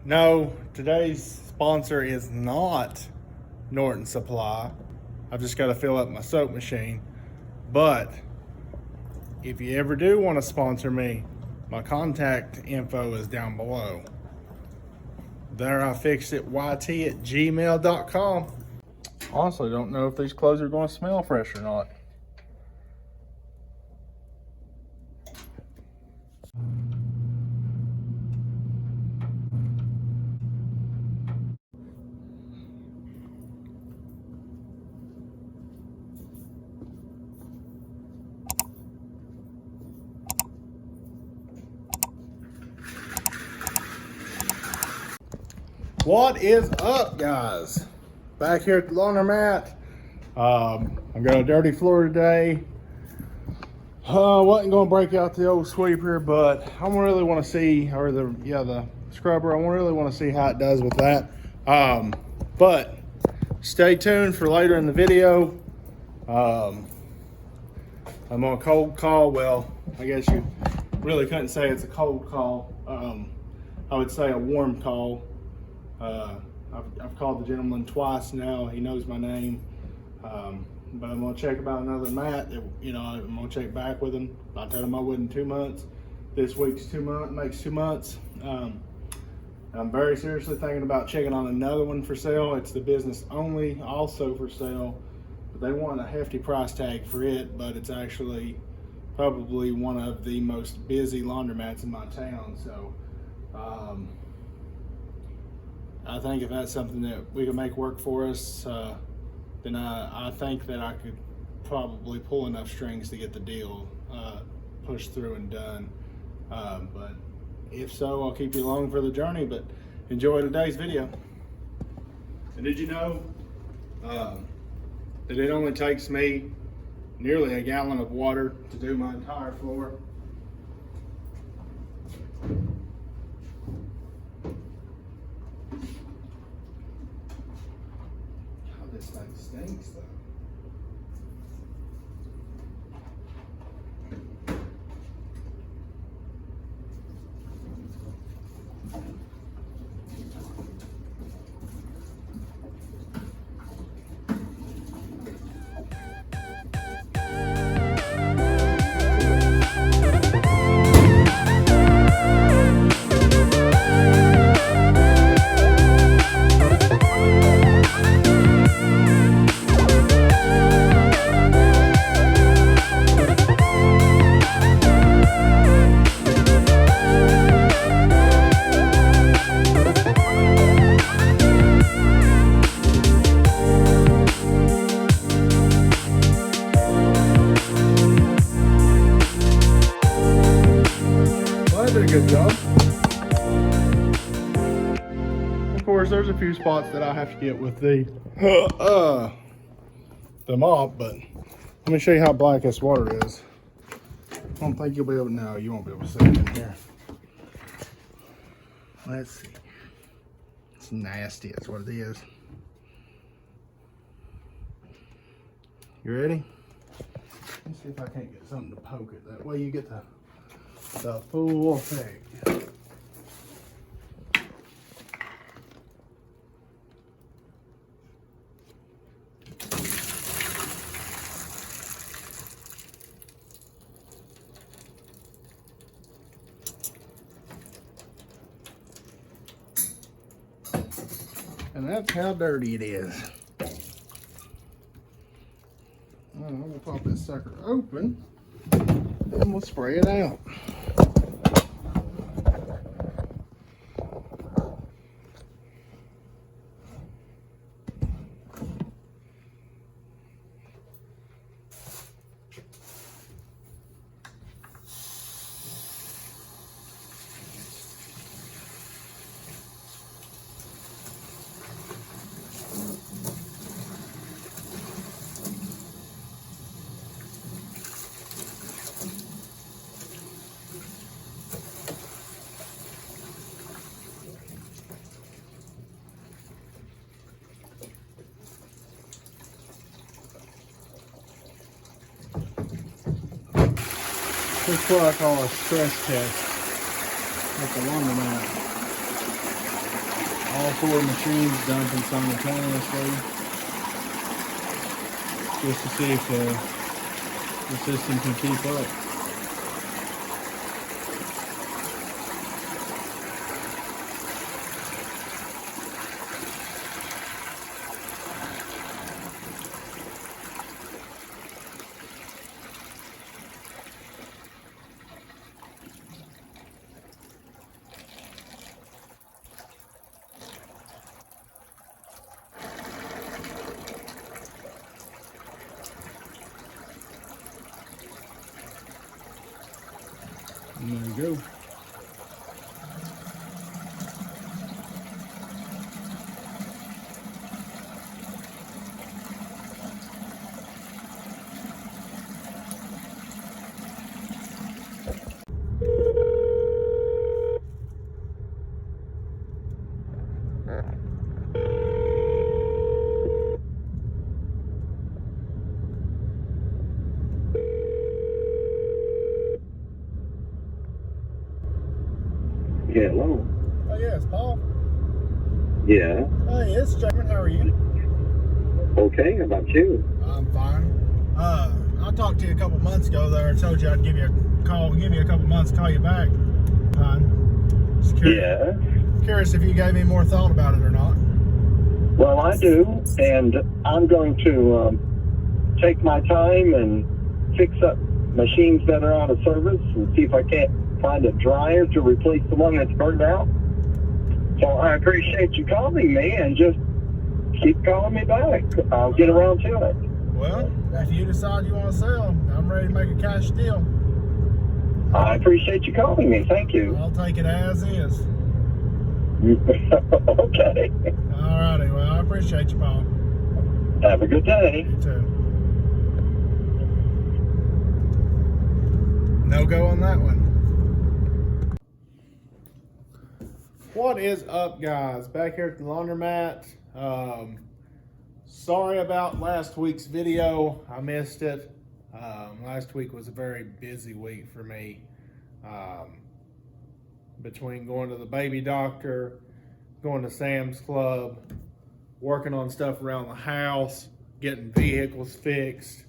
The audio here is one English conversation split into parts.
No, today's sponsor is not Norton Supply. I've just got to fill up my soap machine. But if you ever do want to sponsor me, my contact info is down below. There, I fixed it, yt@gmail.com. Honestly, don't know if these clothes are going to smell fresh or not. What is up, guys? Back here at the laundromat. I've got a dirty floor today. Wasn't gonna break out the old sweeper, but I really want to see, or the scrubber. I really want to see how it does with that. But stay tuned for later in the video. I'm on a cold call. Well, I guess you really couldn't say it's a cold call. I would say a warm call. I've called the gentleman twice now. He knows my name. But I'm gonna check about another mat. I'm gonna check back with him. I told him I would in 2 months. This week's 2 months, makes 2 months. I'm very seriously thinking about checking on another one for sale. It's the business only, also for sale. But they want a hefty price tag for it, but it's actually probably one of the most busy laundromats in my town. So I think if that's something that we can make work for us, then I think that I could probably pull enough strings to get the deal pushed through and done. But if so, I'll keep you along for the journey, but enjoy today's video. And did you know that it only takes me nearly a gallon of water to do my entire floor? This thing stinks though. Did a good job. Of course, there's a few spots that I have to get with the mop, but let me show you how black this water is. I don't think you'll be able to, no, you won't be able to see it in here. Let's see. It's nasty, that's what it is. You ready? Let's see if I can't get something to poke it. That way you get the full effect. And that's how dirty it is. I'm gonna pop this sucker open and we'll spray it out. This is what I call a stress test at the laundromat. all 4 machines dumping simultaneously, just to see if the system can keep up. And there you go. Hello. Oh yes, Paul. Yeah. Hey, it's Jamin. How are you? Okay. How about you? I'm fine. I talked to you a couple months ago there. I told you I'd give you a call, give you a couple months, call you back. Just curious, curious if you gave me more thought about it or not. Well, I do, and I'm going to take my time and fix up machines that are out of service and see if I can't find a dryer to replace the one that's burned out. So I appreciate you calling me, and just keep calling me back. I'll get around to it. Well, if you decide you want to sell, I'm ready to make a cash deal. I appreciate you calling me. Thank you. I'll take it as is. Okay. All righty. Well, I appreciate you, Paul. Have a good day. You too. No go on that one. What is up, guys? Back here at the laundromat. Sorry about last week's video. I missed it. Last week was a very busy week for me. Between going to the baby doctor, going to Sam's Club, working on stuff around the house, getting vehicles fixed.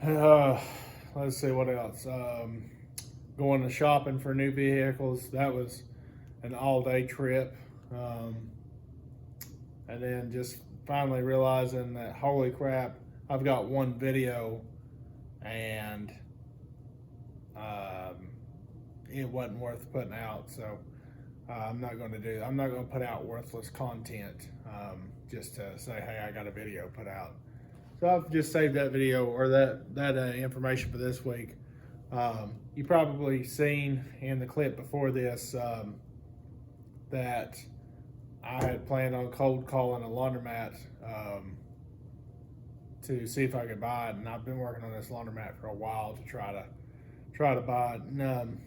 Let's see what else. Going to shopping for new vehicles. That was an all-day trip. And then just finally realizing that, holy crap, I've got one video and it wasn't worth putting out. So I'm not going to put out worthless content just to say, hey, I got a video put out. So I've just saved that video, or that information for this week. You probably seen in the clip before this that I had planned on cold calling a laundromat to see if I could buy it, and I've been working on this laundromat for a while to try to buy it. And,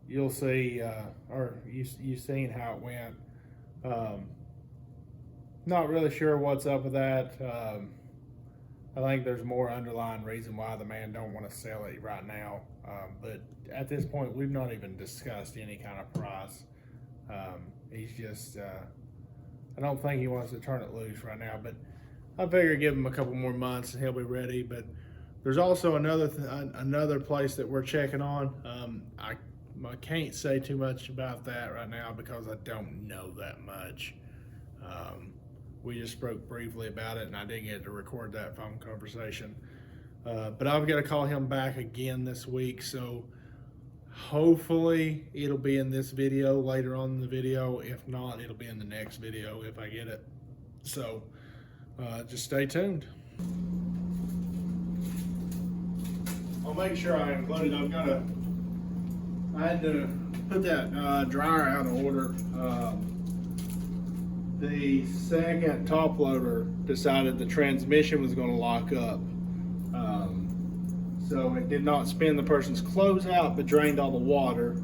you'll see, or you've seen how it went. Not really sure what's up with that. I think there's more underlying reason why the man don't want to sell it right now. But at this point, we've not even discussed any kind of price. He's just, I don't think he wants to turn it loose right now, but I figure give him a couple more months and he'll be ready. But there's also another place that we're checking on. I can't say too much about that right now because I don't know that much. We just spoke briefly about it, and I didn't get to record that phone conversation. But I've got to call him back again this week, so hopefully it'll be in this video, later on in the video. If not, it'll be in the next video if I get it. So just stay tuned. I'll make sure I include it. I had to put that dryer out of order. The second top loader decided the transmission was going to lock up. So it did not spin the person's clothes out, but drained all the water.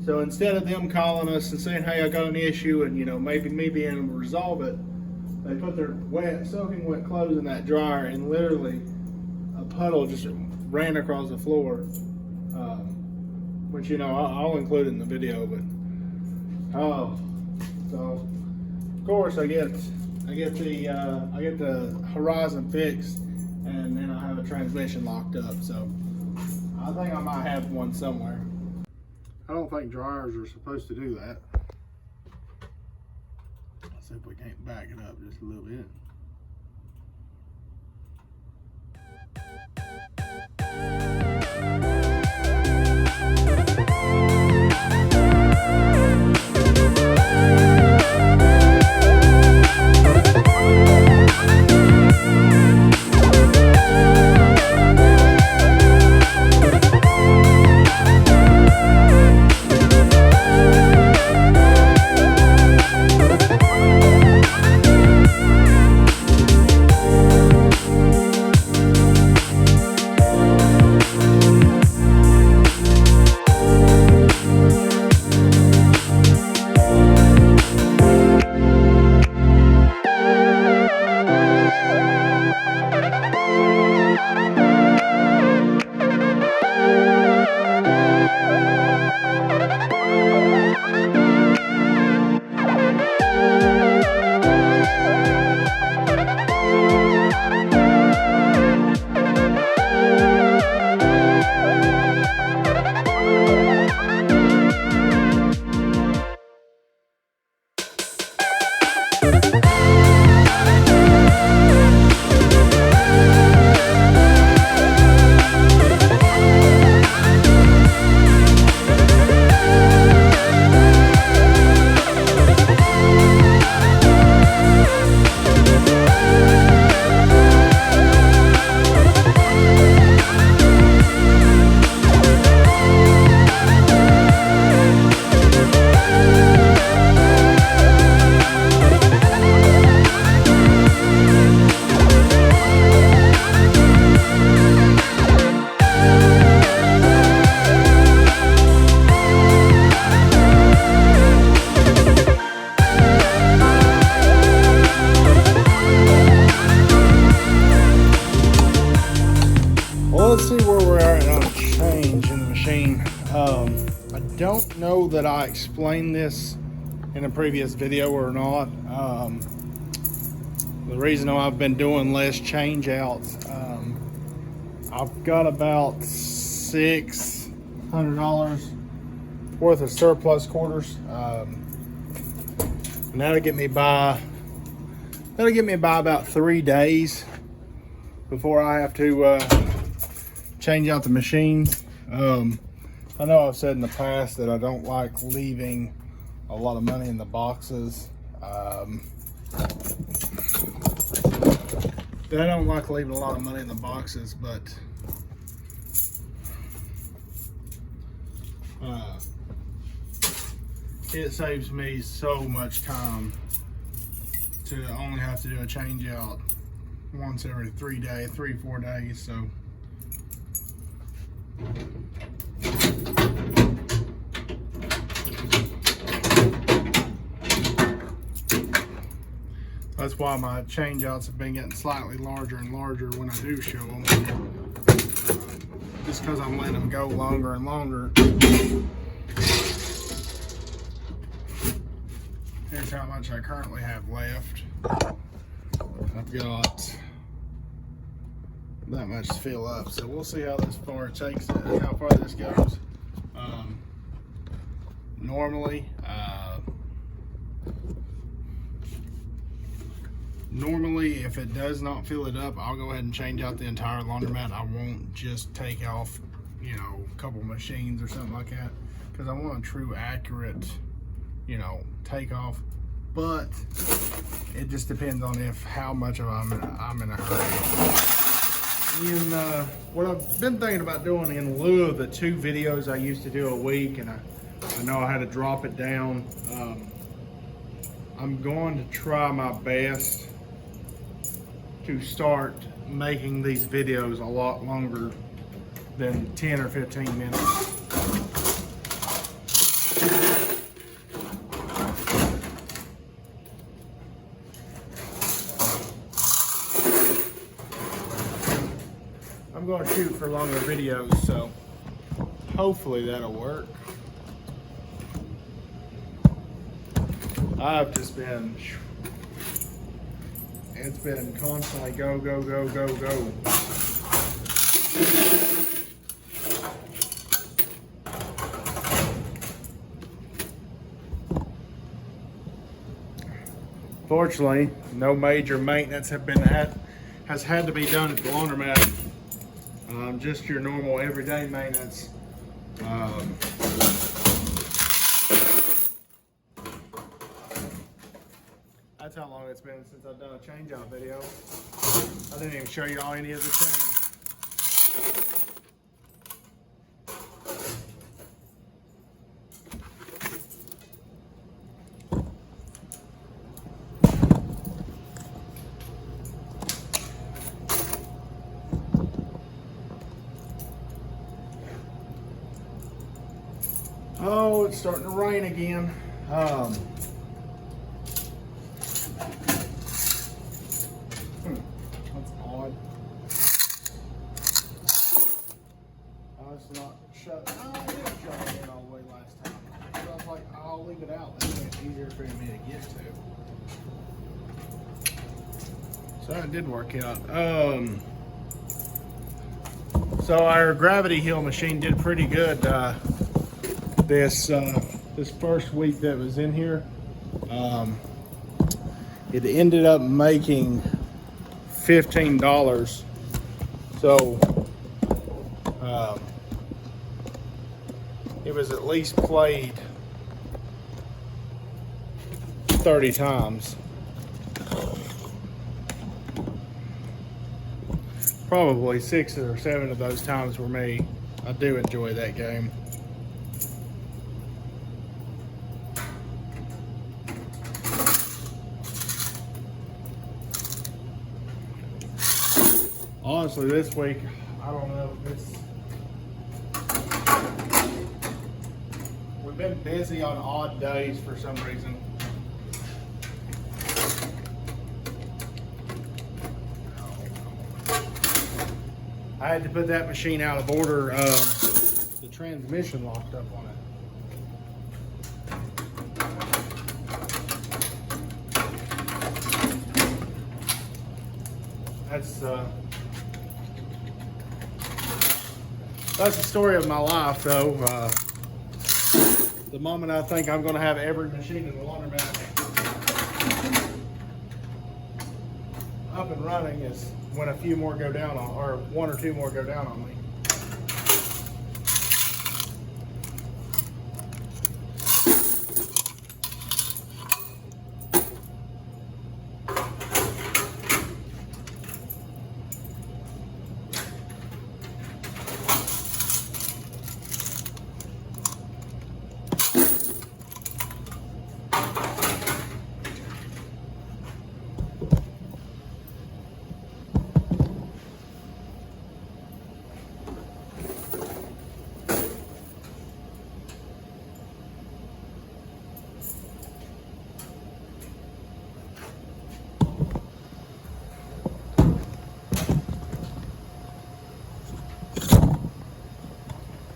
So instead of them calling us and saying, hey, I got an issue, and maybe me being able to resolve it, they put their soaking wet clothes in that dryer, and literally a puddle just ran across the floor. Which I'll include it in the video, but Oh, so of course I get the horizon fixed, and then I have a transmission locked up. So I think I might have one somewhere. I don't think dryers are supposed to do that. Let's see if we can't back it up just a little bit. Let's see where we're at on change in the machine. I don't know that I explained this in a previous video or not. The reason I've been doing less change outs, I've got about $600 worth of surplus quarters. And that'll get me by about 3 days before I have to change out the machine. I know I've said in the past that I don't like leaving a lot of money in the boxes. I don't like leaving a lot of money in the boxes, but it saves me so much time to only have to do a change out once every 3 days, 3-4 days. So that's why my change outs have been getting slightly larger and larger when I do show them. Just because I'm letting them go longer and longer. Here's how much I currently have left. I've got that much to fill up, so we'll see how this far takes it, how far this goes. Normally if it does not fill it up, I'll go ahead and change out the entire laundromat. I won't just take off, you know, a couple machines or something like that, because I want a true accurate, you know, takeoff. But it just depends on how much of I'm in a hurry. And what I've been thinking about doing in lieu of the 2 videos I used to do a week, and I know I had to drop it down, I'm going to try my best to start making these videos a lot longer than 10 or 15 minutes. I'm going to shoot for longer videos, so hopefully that'll work. I've just been, it's been constantly go, go, go, go, go. Fortunately, no major maintenance has had to be done at the laundromat. Just your normal everyday maintenance. That's how long it's been since I've done a change-out video. I didn't even show you all any of the change. Oh, it's starting to rain again. That's odd. Oh, it's not shut. Oh, it did shut in all the way last time. So I was like, I'll leave it out. That way it's easier for me to get to. So that did work out. So our gravity heel machine did pretty good. This first week that was in here, it ended up making $15. So it was at least played 30 times. Probably 6 or 7 of those times were me. I do enjoy that game. Honestly, this week, I don't know. We've been busy on odd days for some reason. I had to put that machine out of order. The transmission locked up on it. That's the story of my life, though. The moment I think I'm going to have every machine in the laundromat up and running is when a few more go down on, or 1 or 2 more go down on me.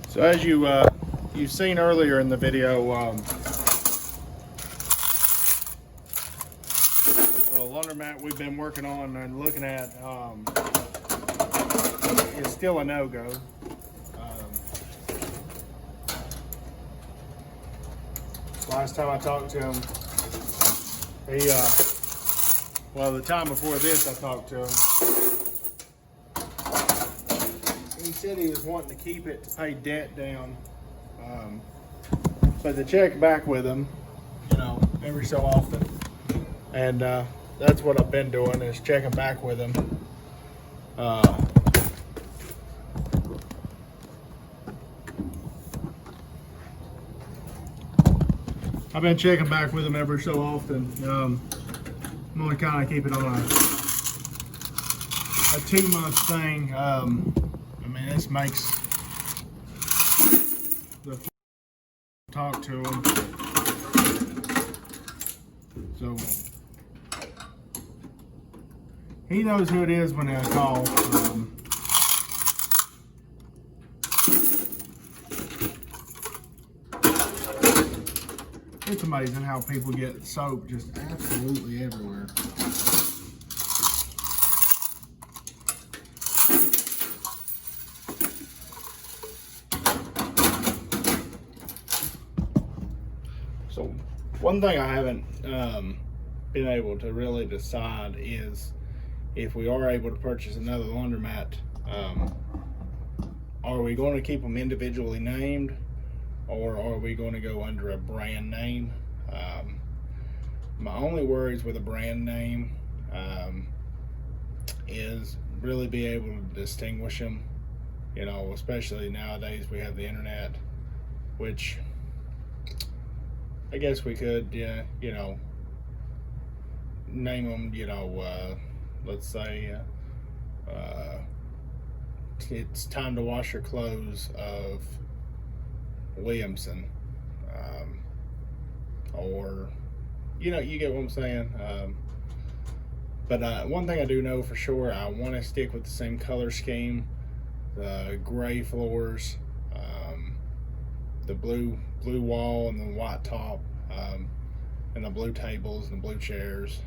So as you've seen earlier in the video, the laundromat we've been working on and looking at is still a no-go. Last time I talked to him, well, the time before this I talked to him, he said he was wanting to keep it to pay debt down, but to check back with him, every so often, and that's what I've been doing, is checking back with him. I've been checking back with him every so often. I'm only kind of keep it on a 2-month thing. This makes the talk to him. So he knows who it is when I call. It's amazing how people get soap just absolutely everywhere. So one thing I haven't been able to really decide is if we are able to purchase another laundromat, are we going to keep them individually named, or are we going to go under a brand name? My only worries with a brand name is really be able to distinguish them, you know, especially nowadays we have the internet, which I guess we could, you know, name them, you know, let's say it's time to wash your clothes of Williamson, or, you know, you get what I'm saying. But one thing I do know for sure, I want to stick with the same color scheme, the gray floors, the blue wall and the white top, and the blue tables and the blue chairs.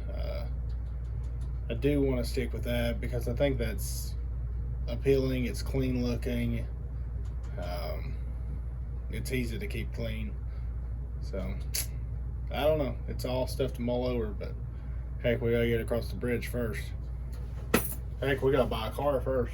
I do want to stick with that because I think that's appealing. It's clean looking. It's easy to keep clean. So I don't know. It's all stuff to mull over, but heck, we gotta get across the bridge first. Heck, we gotta buy a car first.